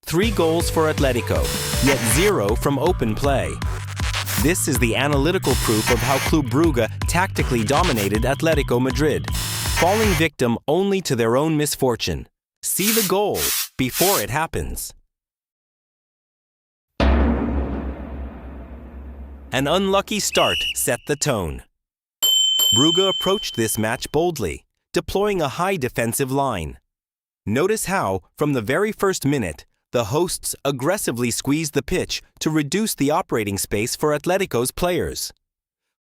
3 goals for Atletico, yet 0 from open play. This is the analytical proof of how Club Brugge tactically dominated Atletico Madrid, falling victim only to their own misfortune. See the goal before it happens. An unlucky start set the tone. Brugge approached this match boldly, deploying a high defensive line. Notice how, from the very first minute, the hosts aggressively squeezed the pitch to reduce the operating space for Atletico's players.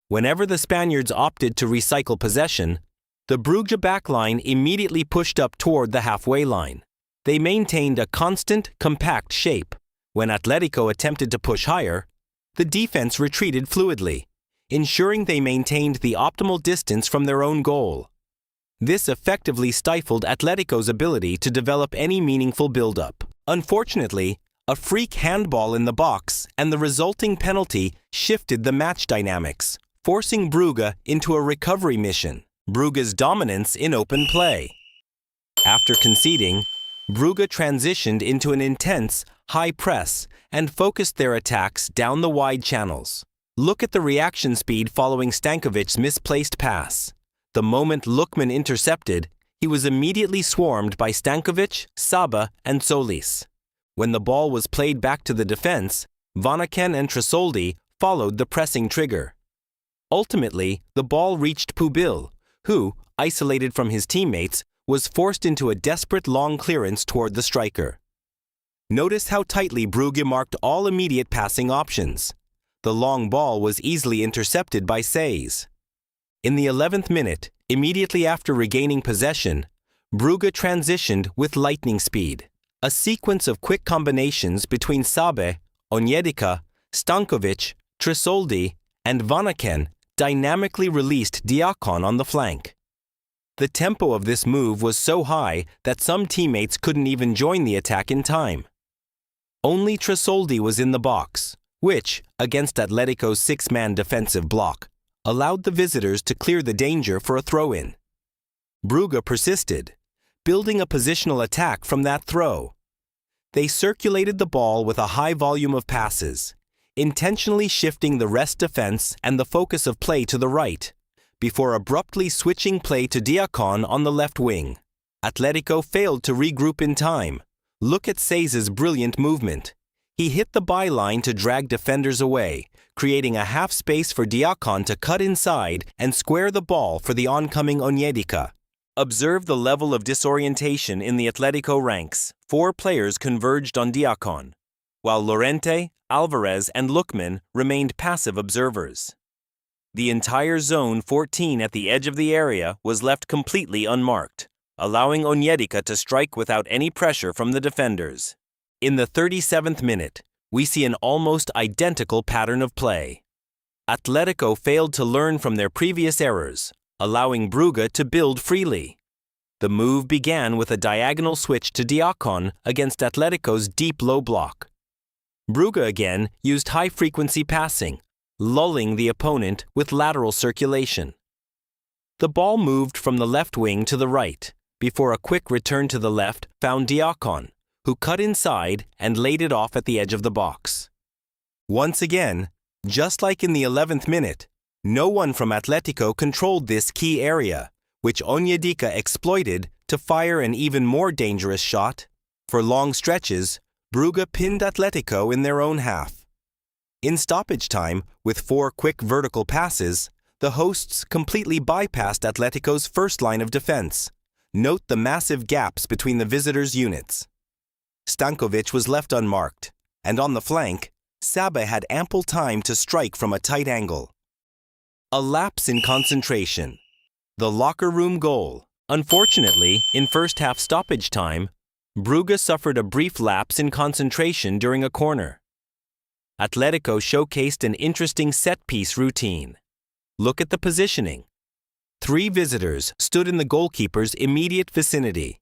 Whenever the Spaniards opted to recycle possession, the Brugge backline immediately pushed up toward the halfway line. They maintained a constant, compact shape. When Atletico attempted to push higher, the defense retreated fluidly, ensuring they maintained the optimal distance from their own goal. This effectively stifled Atletico's ability to develop any meaningful build-up. Unfortunately, a freak handball in the box and the resulting penalty shifted the match dynamics, forcing Brugge into a recovery mission. Brugge's dominance in open play. After conceding, Brugge transitioned into an intense, high press and focused their attacks down the wide channels. Look at the reaction speed following Stankovic's misplaced pass. The moment Lookman intercepted, he was immediately swarmed by Stankovic, Saba, and Solis. When the ball was played back to the defense, Vanaken and Tresoldi followed the pressing trigger. Ultimately, the ball reached Pubil, who, isolated from his teammates, was forced into a desperate long clearance toward the striker. Notice how tightly Brugge marked all immediate passing options. The long ball was easily intercepted by Saiz. In the 11th minute, immediately after regaining possession, Brugge transitioned with lightning speed. A sequence of quick combinations between Sabe, Onyedika, Stankovic, Tresoldi, and Vanaken dynamically released Diakon on the flank. The tempo of this move was so high that some teammates couldn't even join the attack in time. Only Tresoldi was in the box, which, against Atletico's 6-man defensive block, allowed the visitors to clear the danger for a throw-in. Brugge persisted, building a positional attack from that throw. They circulated the ball with a high volume of passes, intentionally shifting the rest defense and the focus of play to the right, before abruptly switching play to Diakon on the left wing. Atletico failed to regroup in time. Look at Saiz's brilliant movement. He hit the byline to drag defenders away, creating a half space for Diakon to cut inside and square the ball for the oncoming Onyedika. Observe the level of disorientation in the Atletico ranks. 4 players converged on Diakon, while Llorente, Alvarez, and Lookman remained passive observers. The entire zone 14 at the edge of the area was left completely unmarked, allowing Onyedika to strike without any pressure from the defenders. In the 37th minute, we see an almost identical pattern of play. Atletico failed to learn from their previous errors, allowing Brugge to build freely. The move began with a diagonal switch to Diakon against Atletico's deep low block. Brugge again used high-frequency passing, lulling the opponent with lateral circulation. The ball moved from the left wing to the right, before a quick return to the left found Diakon, who cut inside and laid it off at the edge of the box. Once again, just like in the 11th minute, no one from Atletico controlled this key area, which Onyedika exploited to fire an even more dangerous shot. For long stretches, Brugge pinned Atletico in their own half. In stoppage time, with 4 quick vertical passes, the hosts completely bypassed Atletico's first line of defense. Note the massive gaps between the visitors' units. Stankovic was left unmarked, and on the flank, Saba had ample time to strike from a tight angle. A lapse in concentration. The locker room goal. Unfortunately, in first-half stoppage time, Brugge suffered a brief lapse in concentration during a corner. Atletico showcased an interesting set-piece routine. Look at the positioning. 3 visitors stood in the goalkeeper's immediate vicinity.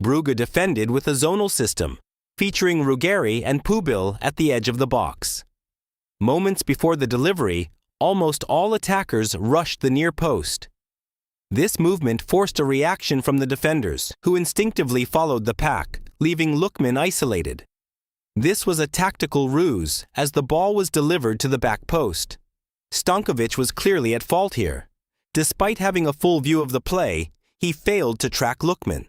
Brugge defended with a zonal system, featuring Ruggeri and Pubil at the edge of the box. Moments before the delivery, almost all attackers rushed the near post. This movement forced a reaction from the defenders, who instinctively followed the pack, leaving Lookman isolated. This was a tactical ruse, as the ball was delivered to the back post. Stankovic was clearly at fault here. Despite having a full view of the play, he failed to track Lookman.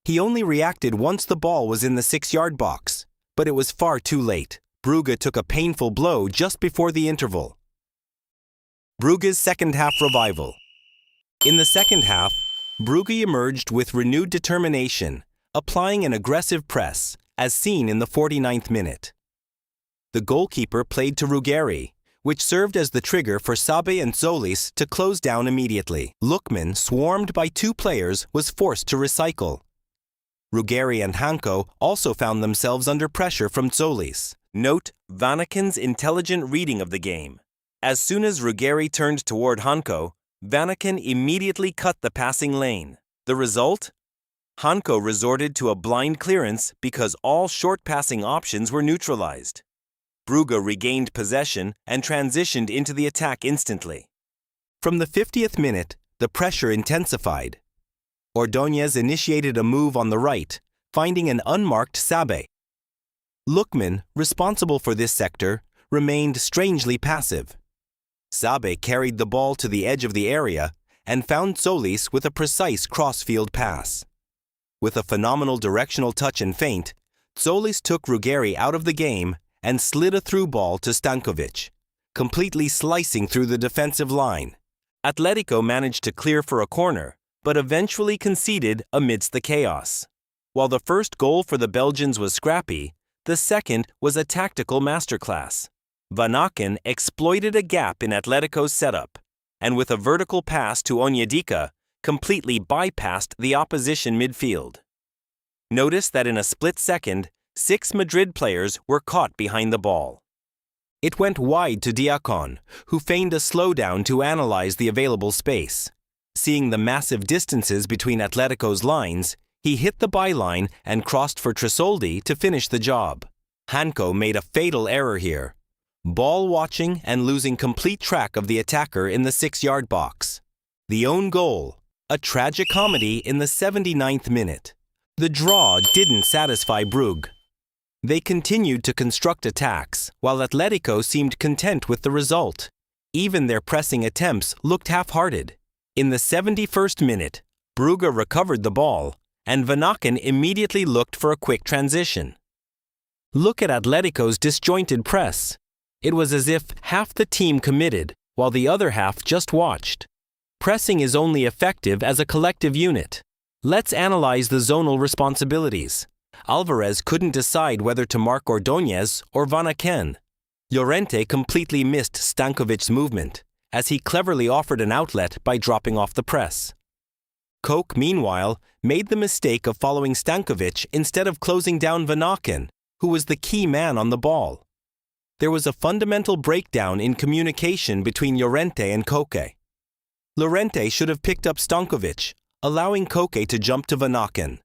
He only reacted once the ball was in the 6-yard box, but it was far too late. Brugge took a painful blow just before the interval. Brugge's second-half revival. In the second half, Brugge emerged with renewed determination, applying an aggressive press, as seen in the 49th minute. The goalkeeper played to Ruggeri, which served as the trigger for Sabe and Zolis to close down immediately. Lookman, swarmed by 2 players, was forced to recycle. Ruggeri and Hanko also found themselves under pressure from Zolis. Note Vanaken's intelligent reading of the game. As soon as Ruggeri turned toward Hanko, Vanaken immediately cut the passing lane. The result? Hanko resorted to a blind clearance because all short passing options were neutralized. Brugge regained possession and transitioned into the attack instantly. From the 50th minute, the pressure intensified. Ordóñez initiated a move on the right, finding an unmarked Sabe. Lookman, responsible for this sector, remained strangely passive. Sabe carried the ball to the edge of the area and found Solis with a precise cross-field pass. With a phenomenal directional touch and feint, Solis took Ruggeri out of the game and slid a through ball to Stankovic, completely slicing through the defensive line. Atletico managed to clear for a corner, but eventually conceded amidst the chaos. While the first goal for the Belgians was scrappy, the second was a tactical masterclass. Vanaken exploited a gap in Atletico's setup, and with a vertical pass to Onyedika, completely bypassed the opposition midfield. Notice that in a split second, 6 Madrid players were caught behind the ball. It went wide to Diacon, who feigned a slowdown to analyze the available space. Seeing the massive distances between Atletico's lines, he hit the byline and crossed for Tresoldi to finish the job. Hanko made a fatal error here, ball watching and losing complete track of the attacker in the 6-yard box. The own goal, a tragicomedy in the 79th minute. The draw didn't satisfy Brugge. They continued to construct attacks, while Atletico seemed content with the result. Even their pressing attempts looked half-hearted. In the 71st minute, Brugge recovered the ball, and Vanaken immediately looked for a quick transition. Look at Atletico's disjointed press. It was as if half the team committed, while the other half just watched. Pressing is only effective as a collective unit. Let's analyze the zonal responsibilities. Alvarez couldn't decide whether to mark Ordóñez or Vanaken. Llorente completely missed Stankovic's movement, as he cleverly offered an outlet by dropping off the press. Koch, meanwhile, made the mistake of following Stankovic instead of closing down Vanaken, who was the key man on the ball. There was a fundamental breakdown in communication between Llorente and Koch. Llorente should have picked up Stankovic, allowing Koch to jump to Vanaken.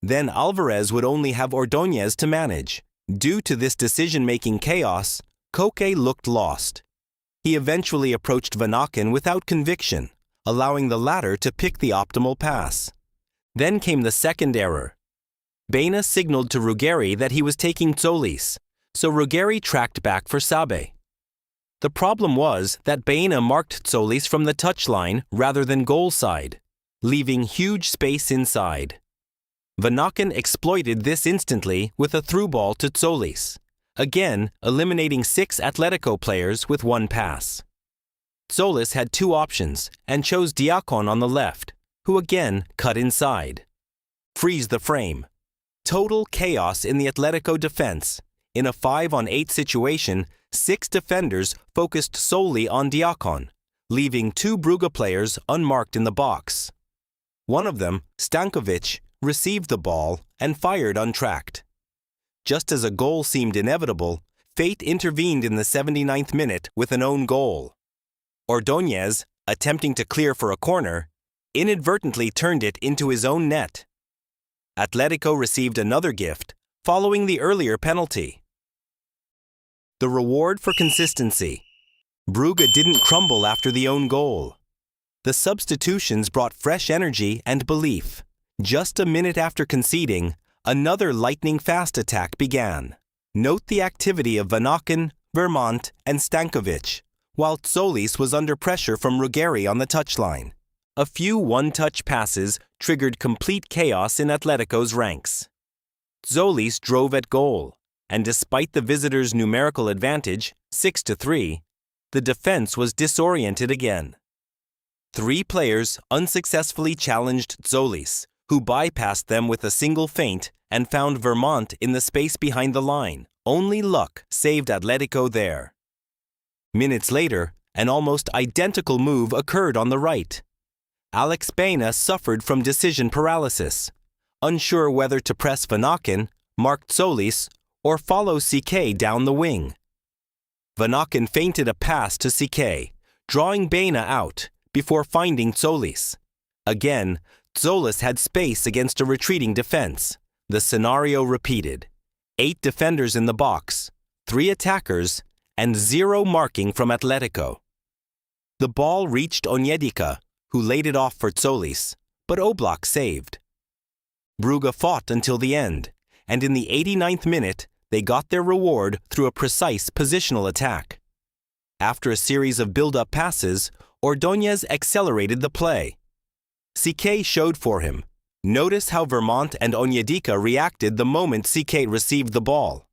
Then Alvarez would only have Ordóñez to manage. Due to this decision-making chaos, Koch looked lost. He eventually approached Vanaken without conviction, allowing the latter to pick the optimal pass. Then came the second error. Baena signaled to Ruggeri that he was taking Solis, so Ruggeri tracked back for Sabe. The problem was that Baena marked Solis from the touchline rather than goal side, leaving huge space inside. Vanaken exploited this instantly with a through ball to Solis, again eliminating 6 Atletico players with 1 pass. Solis had 2 options and chose Diacon on the left, who again cut inside. Freeze the frame. Total chaos in the Atletico defense. In a 5-on-8 situation, 6 defenders focused solely on Diacon, leaving 2 Brugge players unmarked in the box. One of them, Stankovic, received the ball and fired untracked. Just as a goal seemed inevitable, fate intervened in the 79th minute with an own goal. Ordóñez, attempting to clear for a corner, inadvertently turned it into his own net. Atletico received another gift, following the earlier penalty. The reward for consistency. Brugge didn't crumble after the own goal. The substitutions brought fresh energy and belief. Just a minute after conceding, another lightning-fast attack began. Note the activity of Vanaken, Vermont, and Stankovic, while Tzolis was under pressure from Ruggeri on the touchline. A few one-touch passes triggered complete chaos in Atletico's ranks. Tzolis drove at goal, and despite the visitors' numerical advantage, 6-3, the defense was disoriented again. 3 players unsuccessfully challenged Tzolis, who bypassed them with a single feint and found Vermont in the space behind the line. Only luck saved Atletico there. Minutes later, an almost identical move occurred on the right. Alex Baena suffered from decision paralysis, unsure whether to press Vanaken, mark Tzolis, or follow CK down the wing. Vanaken feinted a pass to CK, drawing Baena out before finding Tzolis. Again, Tzolis had space against a retreating defense. The scenario repeated. 8 defenders in the box, 3 attackers, and 0 marking from Atletico. The ball reached Onyedika, who laid it off for Tzolis, but Oblak saved. Brugge fought until the end, and in the 89th minute, they got their reward through a precise positional attack. After a series of build-up passes, Ordóñez accelerated the play. CK showed for him. Notice how Vermont and Onyedika reacted the moment CK received the ball.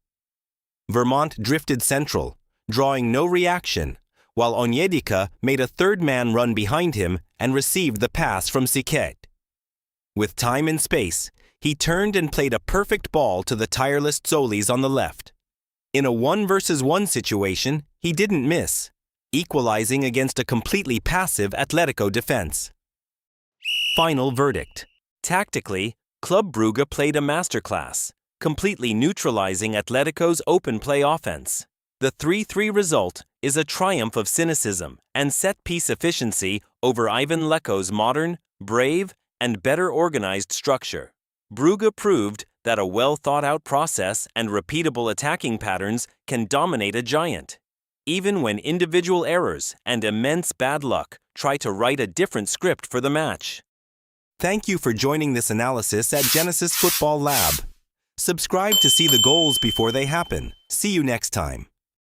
Vermont drifted central, drawing no reaction, while Onyedika made a third man run behind him and received the pass from CK. With time and space, he turned and played a perfect ball to the tireless Tzolis on the left. In a 1-versus-1 situation, he didn't miss, equalizing against a completely passive Atletico defense. Final verdict. Tactically, Club Brugge played a masterclass, completely neutralizing Atletico's open play offense. The 3-3 result is a triumph of cynicism and set-piece efficiency over Ivan Leko's modern, brave, and better organized structure. Brugge proved that a well-thought-out process and repeatable attacking patterns can dominate a giant, even when individual errors and immense bad luck try to write a different script for the match. Thank you for joining this analysis at Genesis Football Lab. Subscribe to see the goals before they happen. See you next time.